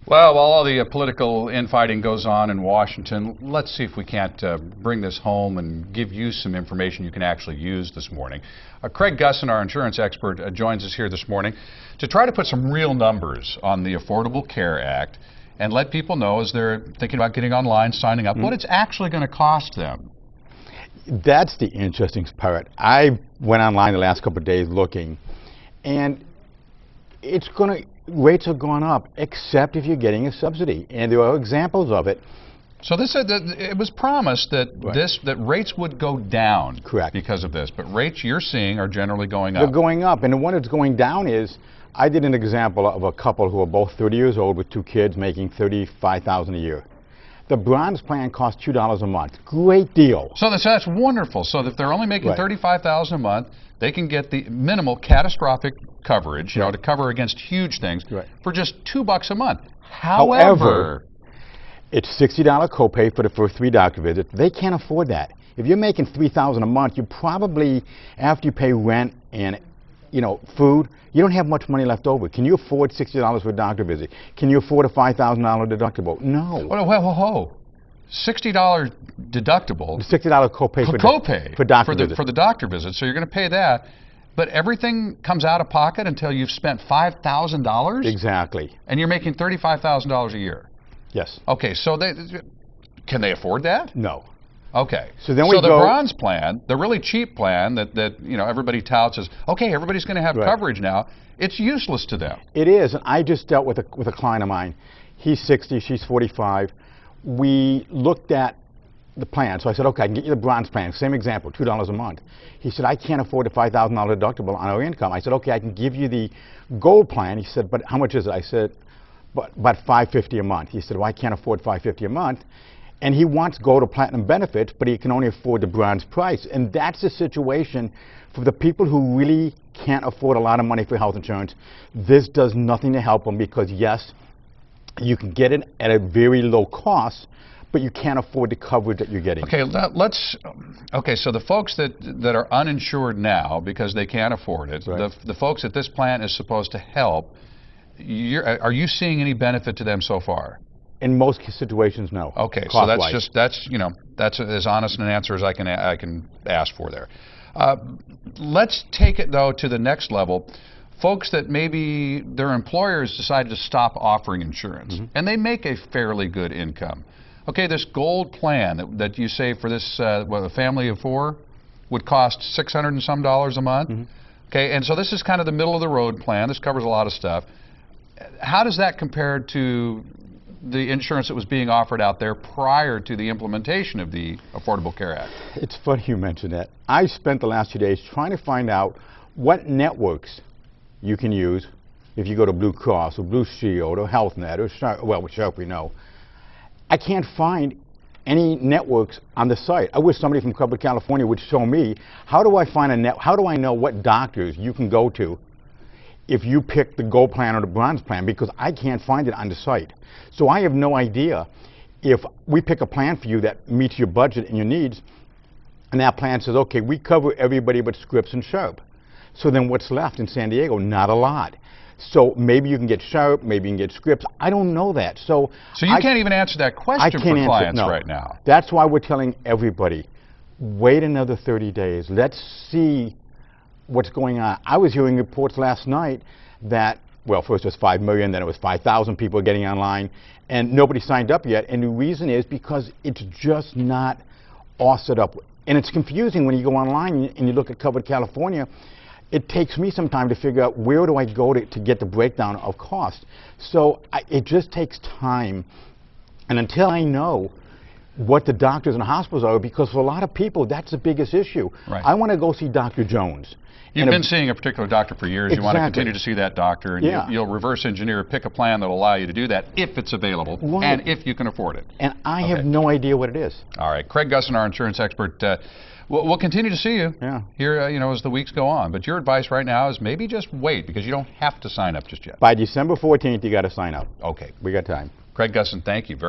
Well, while all the political infighting goes on in Washington, let's see if we can't bring this home and give you some information you can actually use this morning. Craig Gusson, our insurance expert, joins us here this morning to try to put some real numbers on the Affordable Care Act and let people know as they're thinking about getting online, signing up, what it's actually going to cost them. That's the interesting part. I went online the last couple of days looking, and rates have gone up, except if you're getting a subsidy, and there are examples of it. So this it was promised that that rates would go down. Correct. Because of this, but rates you're seeing are generally going up. They're going up, and the one that's going down is, I did an example of a couple who are both 30 years old with 2 kids making $35,000 a year. The bronze plan costs $2 a month. Great deal. So that's wonderful. So if they're only making $35,000 a month, they can get the minimal catastrophic coverage, you know, to cover against huge things for just $2 a month. However, it's $60 copay for the first 3 doctor visits. They can't afford that. If you're making $3,000 a month, you probably, after you pay rent and food, you don't have much money left over. Can you afford $60 for a doctor visit? Can you afford a $5,000 deductible? No. Whoa. $60 deductible. $60 copay for the doctor visit. So you're going to pay that, but everything comes out of pocket until you've spent $5,000? Exactly. And you're making $35,000 a year? Yes. Okay, so can they afford that? No. Okay. So then the bronze plan, the really cheap plan that everybody touts as, okay, everybody's going to have coverage now, it's useless to them. It is, and I just dealt with a client of mine. He's 60, she's 45. We looked at the plan, so I said, okay, I can get you the bronze plan, same example, $2 a month. He said, I can't afford a $5,000 deductible on our income. I said, okay, I can give you the gold plan. He said, but how much is it? I said, about $550 a month. He said, well, I can't afford $550 a month. And he wants gold or platinum benefits, but he can only afford the bronze price. And that's the situation for the people who really can't afford a lot of money for health insurance. This does nothing to help them because, yes, you can get it at a very low cost, but you can't afford the coverage that you're getting. Okay, so the folks that are uninsured now because they can't afford it, the folks that this plan is supposed to help, are you seeing any benefit to them so far? In most situations, no. Okay, so that's as honest an answer as I can ask for there. Let's take it though to the next level. Folks that maybe their employers decided to stop offering insurance, and they make a fairly good income. Okay, this gold plan that you say for this a family of 4 would cost $600 and some a month. Okay, and so this is kind of the middle of the road plan. This covers a lot of stuff. How does that compare to the insurance that was being offered out there prior to the implementation of the Affordable Care Act? It's funny you mentioned that. I spent the last 2 days trying to find out what networks you can use if you go to Blue Cross or Blue Shield or Health Net or which Sharp we know. I can't find any networks on the site. I wish somebody from Covered California would show me how do I find how do I know what doctors you can go to if you pick the gold plan or the bronze plan, because I can't find it on the site. So I have no idea if we pick a plan for you that meets your budget and your needs, and that plan says, okay, we cover everybody but Scripps and Sharp. So then what's left in San Diego? Not a lot. So maybe you can get Sharp, maybe you can get Scripps. I don't know that. So you can't even answer that question for clients right now. That's why we're telling everybody, wait another 30 days. Let's see what's going on. I was hearing reports last night that, well, first it was 5 million, then it was 5,000 people getting online, and nobody signed up yet. And the reason is because it's just not all set up. And it's confusing when you go online and you look at Covered California. It takes me some time to figure out where do I go to get the breakdown of cost. So it just takes time. And until I know what the doctors and hospitals are, because for a lot of people, that's the biggest issue. I want to go see Dr. Jones. You've been seeing a particular doctor for years. You want to continue to see that doctor, and you'll reverse engineer, pick a plan that will allow you to do that if it's available and if you can afford it. And I have no idea what it is. All right, Craig Gusson, our insurance expert. We'll continue to see you here, as the weeks go on. But your advice right now is maybe just wait, because you don't have to sign up just yet. By December 14th, you got to sign up. Okay, we got time. Craig Gusson, thank you very much.